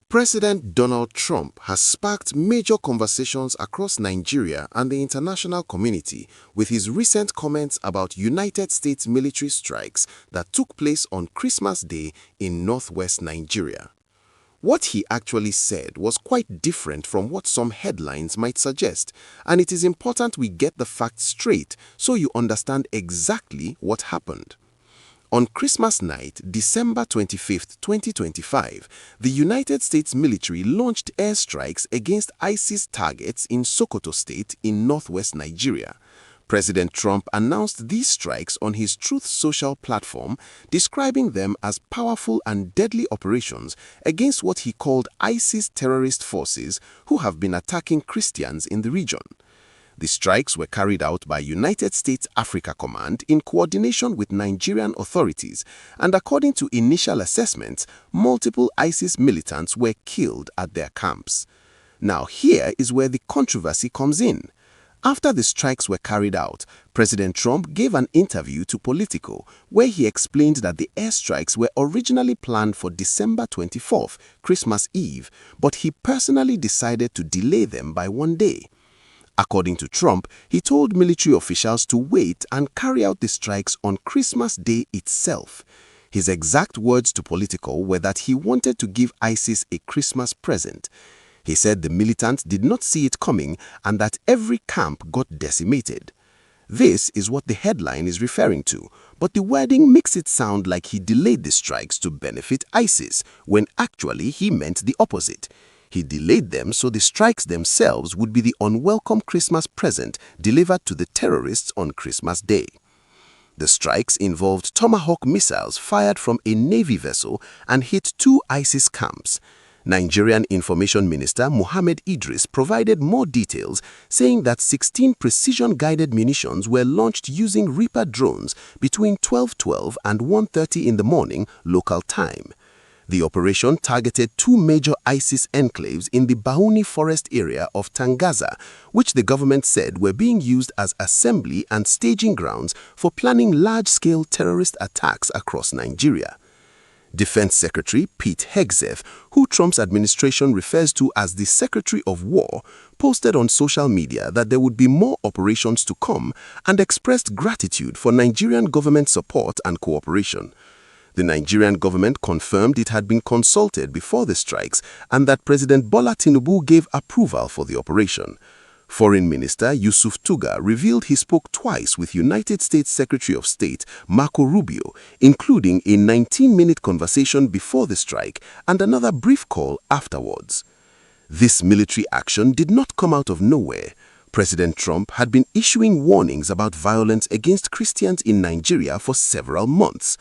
President Donald Trump has sparked major conversations across Nigeria and the international community with his recent comments about United States military strikes that took place on Christmas Day in northwest Nigeria. What he actually said was quite different from what some headlines might suggest, and it is important we get the facts straight so you understand exactly what happened. On Christmas night, December 25, 2025, the United States military launched airstrikes against ISIS targets in Sokoto State in northwest Nigeria. President Trump announced these strikes on his Truth Social platform, describing them as powerful and deadly operations against what he called ISIS terrorist forces who have been attacking Christians in the region. The strikes were carried out by United States Africa Command in coordination with Nigerian authorities, and according to initial assessments, multiple ISIS militants were killed at their camps. Now here is where the controversy comes in. After the strikes were carried out, President Trump gave an interview to Politico where he explained that the airstrikes were originally planned for December 24th, Christmas Eve, but he personally decided to delay them by one day. According to Trump, he told military officials to wait and carry out the strikes on Christmas Day itself. His exact words to Politico were that he wanted to give ISIS a Christmas present. He said the militants did not see it coming and that every camp got decimated. This is what the headline is referring to, but the wording makes it sound like he delayed the strikes to benefit ISIS, when actually he meant the opposite. He delayed them so the strikes themselves would be the unwelcome Christmas present delivered to the terrorists on Christmas Day. The strikes involved Tomahawk missiles fired from a Navy vessel and hit two ISIS camps. Nigerian Information Minister Mohammed Idris provided more details, saying that 16 precision-guided munitions were launched using Reaper drones between 12:12 and 1:30 in the morning local time. The operation targeted two major ISIS enclaves in the Bauni forest area of Tangaza, which the government said were being used as assembly and staging grounds for planning large-scale terrorist attacks across Nigeria. Defense Secretary Pete Hegseth, who Trump's administration refers to as the Secretary of War, posted on social media that there would be more operations to come and expressed gratitude for Nigerian government support and cooperation. The Nigerian government confirmed it had been consulted before the strikes and that President Bola Tinubu gave approval for the operation. Foreign Minister Yusuf Tuga revealed he spoke twice with United States Secretary of State Marco Rubio, including a 19-minute conversation before the strike and another brief call afterwards. This military action did not come out of nowhere. President Trump had been issuing warnings about violence against Christians in Nigeria for several months.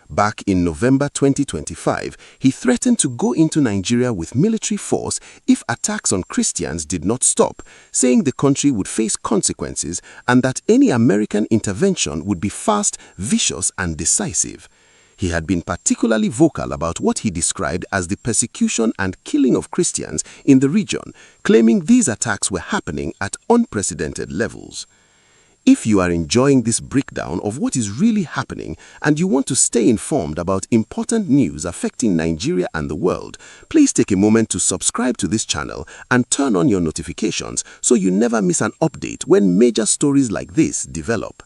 Back in November 2025, he threatened to go into Nigeria with military force if attacks on Christians did not stop, saying the country would face consequences and that any American intervention would be fast, vicious, and decisive. He had been particularly vocal about what he described as the persecution and killing of Christians in the region, claiming these attacks were happening at unprecedented levels. If you are enjoying this breakdown of what is really happening and you want to stay informed about important news affecting Nigeria and the world, please take a moment to subscribe to this channel and turn on your notifications so you never miss an update when major stories like this develop.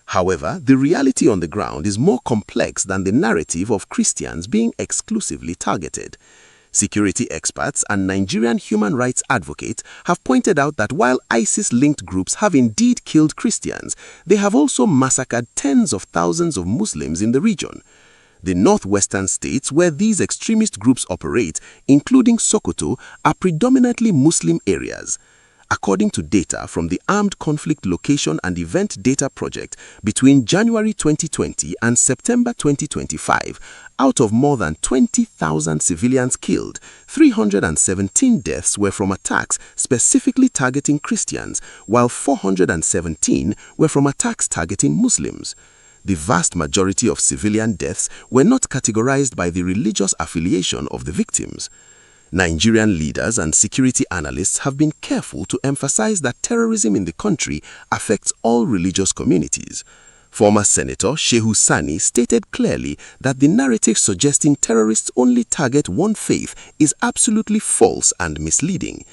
However, the reality on the ground is more complex than the narrative of Christians being exclusively targeted. Security experts and Nigerian human rights advocates have pointed out that while ISIS-linked groups have indeed killed Christians, they have also massacred tens of thousands of Muslims in the region. The northwestern states where these extremist groups operate, including Sokoto, are predominantly Muslim areas. According to data from the Armed Conflict Location and Event Data Project, between January 2020 and September 2025, out of more than 20,000 civilians killed, 317 deaths were from attacks specifically targeting Christians, while 417 were from attacks targeting Muslims. The vast majority of civilian deaths were not categorized by the religious affiliation of the victims. Nigerian leaders and security analysts have been careful to emphasize that terrorism in the country affects all religious communities. Former Senator Shehu Sani stated clearly that the narrative suggesting terrorists only target one faith is absolutely false and misleading.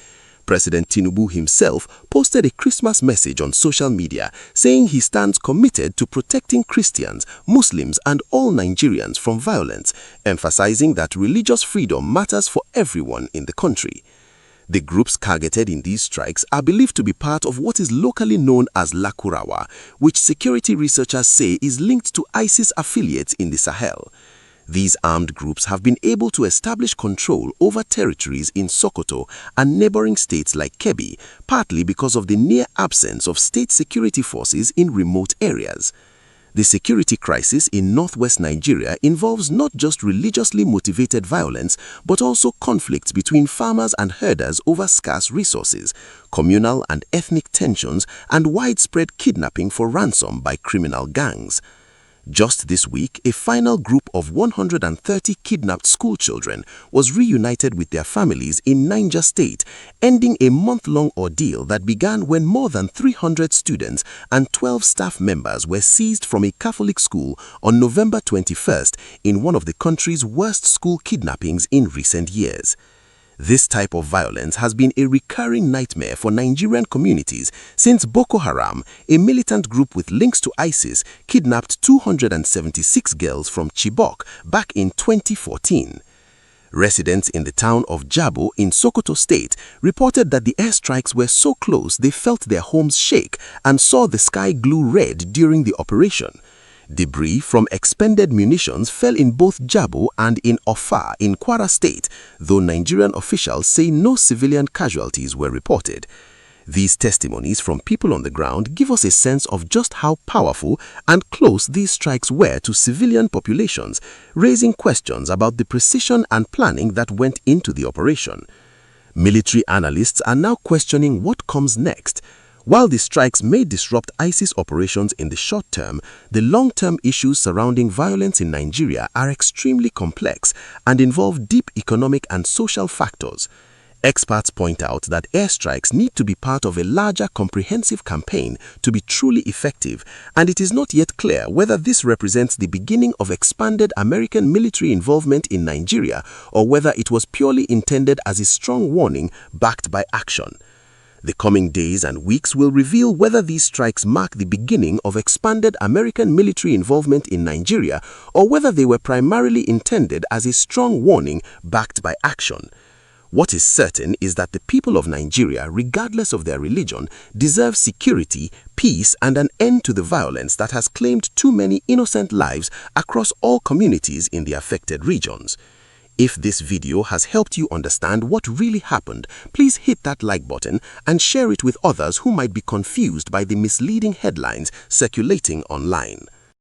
President Tinubu himself posted a Christmas message on social media saying he stands committed to protecting Christians, Muslims and all Nigerians from violence, emphasizing that religious freedom matters for everyone in the country. The groups targeted in these strikes are believed to be part of what is locally known as Lakurawa, which security researchers say is linked to ISIS affiliates in the Sahel. These armed groups have been able to establish control over territories in Sokoto and neighboring states like Kebbi, partly because of the near absence of state security forces in remote areas. The security crisis in northwest Nigeria involves not just religiously motivated violence, but also conflicts between farmers and herders over scarce resources, communal and ethnic tensions, and widespread kidnapping for ransom by criminal gangs. Just this week, a final group of 130 kidnapped schoolchildren was reunited with their families in Niger State, ending a month-long ordeal that began when more than 300 students and 12 staff members were seized from a Catholic school on November 21st in one of the country's worst school kidnappings in recent years. This type of violence has been a recurring nightmare for Nigerian communities since Boko Haram, a militant group with links to ISIS, kidnapped 276 girls from Chibok back in 2014. Residents in the town of Jabo in Sokoto State reported that the airstrikes were so close they felt their homes shake and saw the sky glue red during the operation. Debris from expended munitions fell in both Jabo and in Offa in Kwara State, though Nigerian officials say no civilian casualties were reported. These testimonies from people on the ground give us a sense of just how powerful and close these strikes were to civilian populations, raising questions about the precision and planning that went into the operation. Military analysts are now questioning what comes next. While the strikes may disrupt ISIS operations in the short term, the long-term issues surrounding violence in Nigeria are extremely complex and involve deep economic and social factors. Experts point out that airstrikes need to be part of a larger comprehensive campaign to be truly effective, and it is not yet clear whether this represents the beginning of expanded American military involvement in Nigeria or whether it was purely intended as a strong warning backed by action. The coming days and weeks will reveal whether these strikes mark the beginning of expanded American military involvement in Nigeria or whether they were primarily intended as a strong warning backed by action. What is certain is that the people of Nigeria, regardless of their religion, deserve security, peace, and an end to the violence that has claimed too many innocent lives across all communities in the affected regions. If this video has helped you understand what really happened, please hit that like button and share it with others who might be confused by the misleading headlines circulating online.